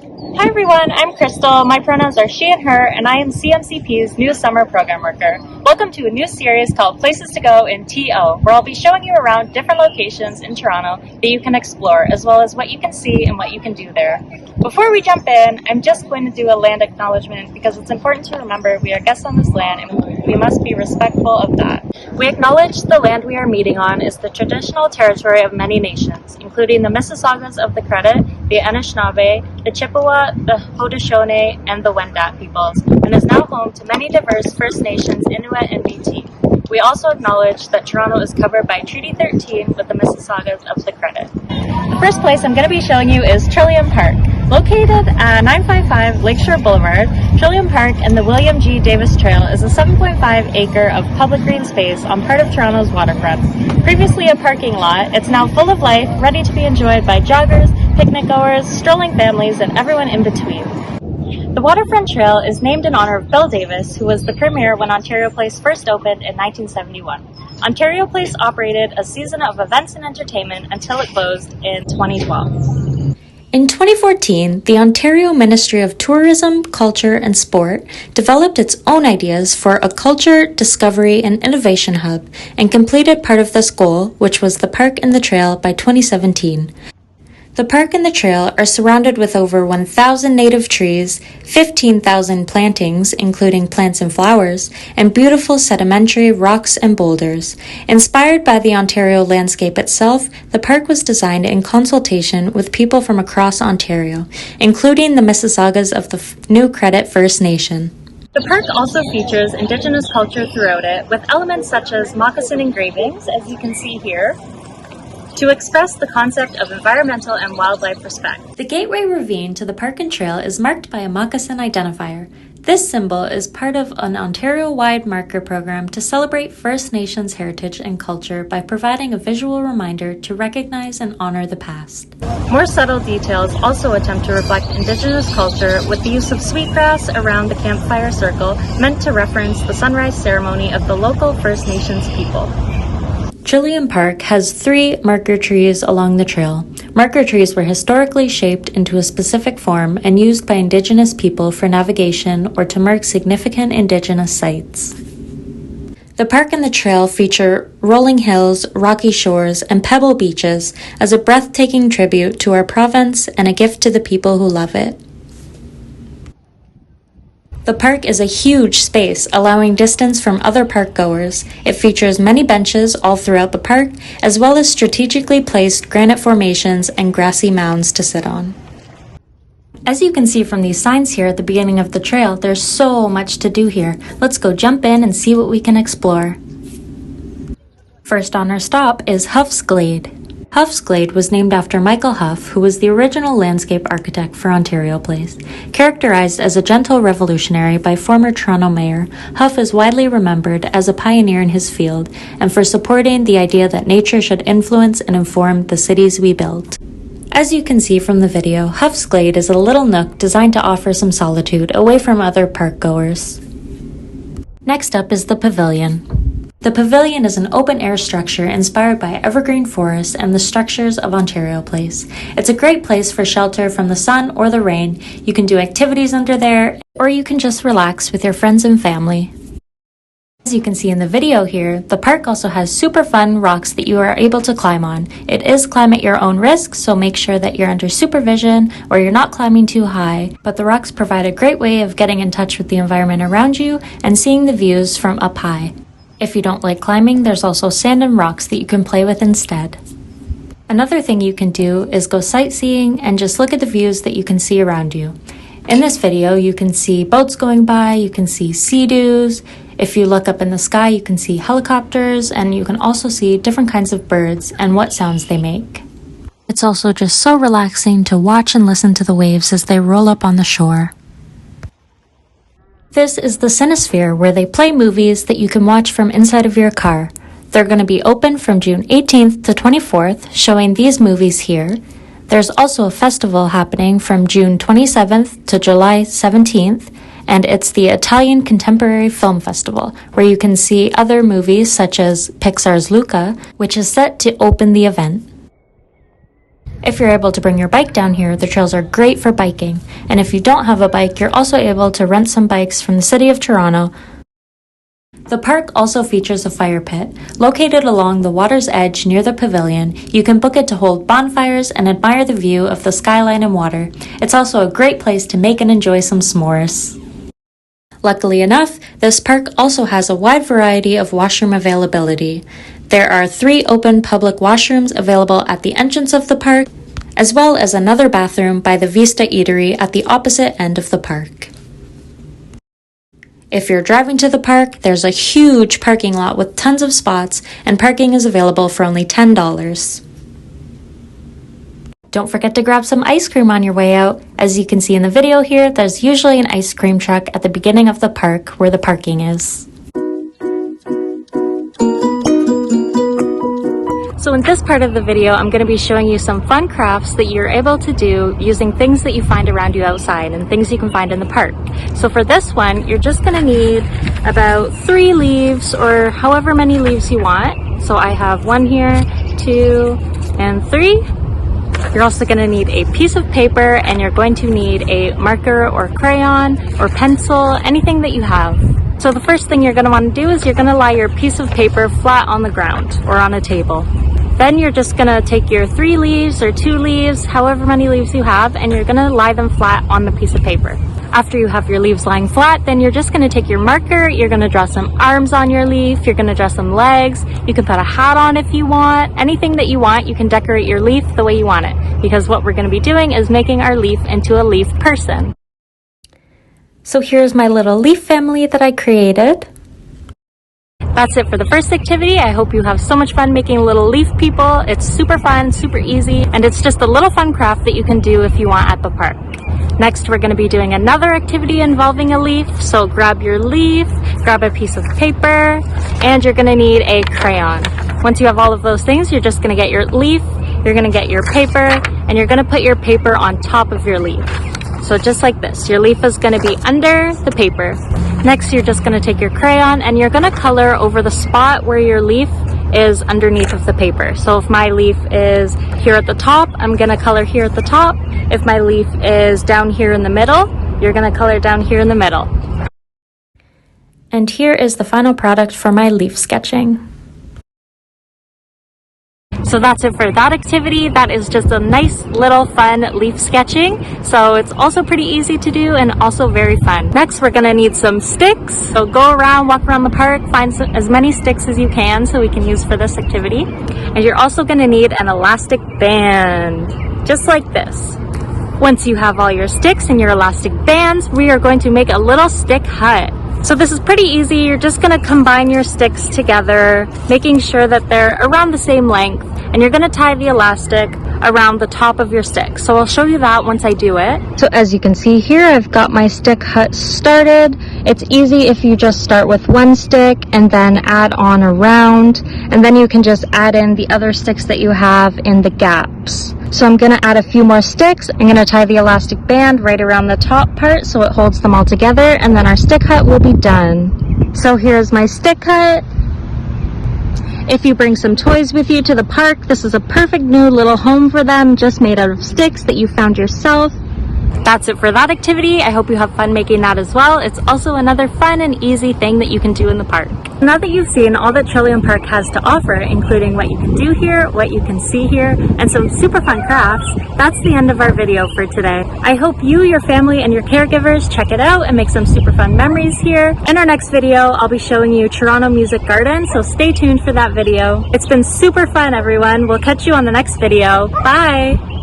Hi everyone, I'm Krystal. My pronouns are she and her, and I am CMCP's new summer program worker. Welcome to a new series called Places to Go in TO, where I'll be showing you around different locations in Toronto that you can explore, as well as what you can see and what you can do there. Before we jump in, I'm just going to do a land acknowledgement because it's important to remember we are guests on this land and we must be respectful of that. We acknowledge the land we are meeting on is the traditional territory of many nations, including the Mississaugas of the Credit, the Anishinaabe, the Chippewa, the Haudenosaunee, and the Wendat peoples, and is now home to many diverse First Nations, Inuit, and Métis. We also acknowledge that Toronto is covered by Treaty 13 with the Mississaugas of the Credit. The first place I'm going to be showing you is Trillium Park. Located at 955 Lakeshore Boulevard, Trillium Park and the William G. Davis Trail is a 7.5 acre of public green space on part of Toronto's waterfront. Previously a parking lot, it's now full of life, ready to be enjoyed by joggers, picnic goers, strolling families, and everyone in between. The waterfront trail is named in honor of Bill Davis, who was the premier when Ontario Place first opened in 1971. Ontario Place operated a season of events and entertainment until it closed in 2012. In 2014, the Ontario Ministry of Tourism, Culture and Sport developed its own ideas for a culture, discovery and innovation hub and completed part of this goal, which was the Park and the Trail, by 2017. The park and the trail are surrounded with over 1,000 native trees, 15,000 plantings, including plants and flowers, and beautiful sedimentary rocks and boulders. Inspired by the Ontario landscape itself, the park was designed in consultation with people from across Ontario, including the Mississaugas of the New Credit First Nation. The park also features Indigenous culture throughout it, with elements such as moccasin engravings, as you can see here, to express the concept of environmental and wildlife respect. The gateway ravine to the park and trail is marked by a moccasin identifier. This symbol is part of an Ontario-wide marker program to celebrate First Nations heritage and culture by providing a visual reminder to recognize and honor the past. More subtle details also attempt to reflect Indigenous culture with the use of sweetgrass around the campfire circle, meant to reference the sunrise ceremony of the local First Nations people. Trillium Park has 3 marker trees along the trail. Marker trees were historically shaped into a specific form and used by Indigenous people for navigation or to mark significant Indigenous sites. The park and the trail feature rolling hills, rocky shores, and pebble beaches as a breathtaking tribute to our province and a gift to the people who love it. The park is a huge space, allowing distance from other park goers. It features many benches all throughout the park, as well as strategically placed granite formations and grassy mounds to sit on. As you can see from these signs here at the beginning of the trail, there's so much to do here. Let's go jump in and see what we can explore. First on our stop is HOUGH'S GLADE. HOUGH'S GLADE was named after Michael Hough, who was the original landscape architect for Ontario Place. Characterized as a gentle revolutionary by former Toronto Mayor, Hough is widely remembered as a pioneer in his field and for supporting the idea that nature should influence and inform the cities we build. As you can see from the video, HOUGH'S GLADE is a little nook designed to offer some solitude away from other park goers. Next up is the Pavilion. The Pavilion is an open-air structure inspired by evergreen forests and the structures of Ontario Place. It's a great place for shelter from the sun or the rain. You can do activities under there, or you can just relax with your friends and family. As you can see in the video here, the park also has super fun rocks that you are able to climb on. It is climb at your own risk, so make sure that you're under supervision or you're not climbing too high, but the rocks provide a great way of getting in touch with the environment around you and seeing the views from up high. If you don't like climbing, there's also sand and rocks that you can play with instead. Another thing you can do is go sightseeing and just look at the views that you can see around you. In this video, you can see boats going by, you can see sea-doos. If you look up in the sky, you can see helicopters, and you can also see different kinds of birds and what sounds they make. It's also just so relaxing to watch and listen to the waves as they roll up on the shore. This is the CINESPHERE, where they play movies that you can watch from inside of your car. They're going to be open from June 18th to 24th, showing these movies here. There's also a festival happening from June 27th to July 17th, and it's the Italian Contemporary Film Festival, where you can see other movies such as Pixar's Luca, which is set to open the event. If you're able to bring your bike down here, the trails are great for biking. And if you don't have a bike, you're also able to rent some bikes from the City of Toronto. The park also features a fire pit. Located along the water's edge near the pavilion, you can book it to hold bonfires and admire the view of the skyline and water. It's also a great place to make and enjoy some s'mores. Luckily enough, this park also has a wide variety of washroom availability. There are 3 open public washrooms available at the entrance of the park, as well as another bathroom by the Vista Eatery at the opposite end of the park. If you're driving to the park, there's a huge parking lot with tons of spots, and parking is available for only $10. Don't forget to grab some ice cream on your way out. As you can see in the video here, there's usually an ice cream truck at the beginning of the park where the parking is. So in this part of the video, I'm going to be showing you some fun crafts that you're able to do using things that you find around you outside and things you can find in the park. So for this one, you're just going to need about 3 leaves or however many leaves you want. So I have 1 here, 2, and 3. You're also going to need a piece of paper, and you're going to need a marker or crayon or pencil, anything that you have. So the first thing you're going to want to do is you're going to lie your piece of paper flat on the ground or on a table. Then you're just going to take your 3 leaves or 2 leaves, however many leaves you have, and you're going to lie them flat on the piece of paper. After you have your leaves lying flat, then you're just going to take your marker, you're going to draw some arms on your leaf, you're going to draw some legs, you can put a hat on if you want, anything that you want, you can decorate your leaf the way you want it, because what we're going to be doing is making our leaf into a leaf person. So here's my little leaf family that I created. That's it for the first activity. I hope you have so much fun making little leaf people. It's super fun, super easy, and it's just a little fun craft that you can do if you want at the park. Next, we're going to be doing another activity involving a leaf. So grab your leaf, grab a piece of paper, and you're going to need a crayon. Once you have all of those things, you're just going to get your leaf, you're going to get your paper, and you're going to put your paper on top of your leaf. So just like this, your leaf is going to be under the paper. Next, you're just going to take your crayon and you're going to color over the spot where your leaf is underneath of the paper. So if my leaf is here at the top, I'm going to color here at the top. If my leaf is down here in the middle, you're going to color down here in the middle. And here is the final product for my leaf sketching. So that's it for that activity. That is just a nice little fun leaf sketching. So it's also pretty easy to do and also very fun. Next, we're gonna need some sticks. So go around, walk around the park, find as many sticks as you can so we can use for this activity. And you're also gonna need an elastic band, just like this. Once you have all your sticks and your elastic bands, we are going to make a little stick hut. So this is pretty easy. You're just going to combine your sticks together, making sure that they're around the same length, and you're going to tie the elastic around the top of your stick. So I'll show you that once I do it. So as you can see here, I've got my stick hut started. It's easy if you just start with 1 stick and then add on around, and then you can just add in the other sticks that you have in the gaps. So I'm going to add a few more sticks. I'm going to tie the elastic band right around the top part so it holds them all together, and then our stick hut will be done. So here's my stick hut. If you bring some toys with you to the park, this is a perfect new little home for them, just made out of sticks that you found yourself. That's it for that activity. I hope you have fun making that as well. It's also another fun and easy thing that you can do in the park. Now that you've seen all that Trillium Park has to offer, including what you can do here, what you can see here, and some super fun crafts, that's the end of our video for today. I hope you, your family, and your caregivers check it out and make some super fun memories here. In our next video, I'll be showing you Toronto Music Garden, so stay tuned for that video. It's been super fun, everyone. We'll catch you on the next video. Bye!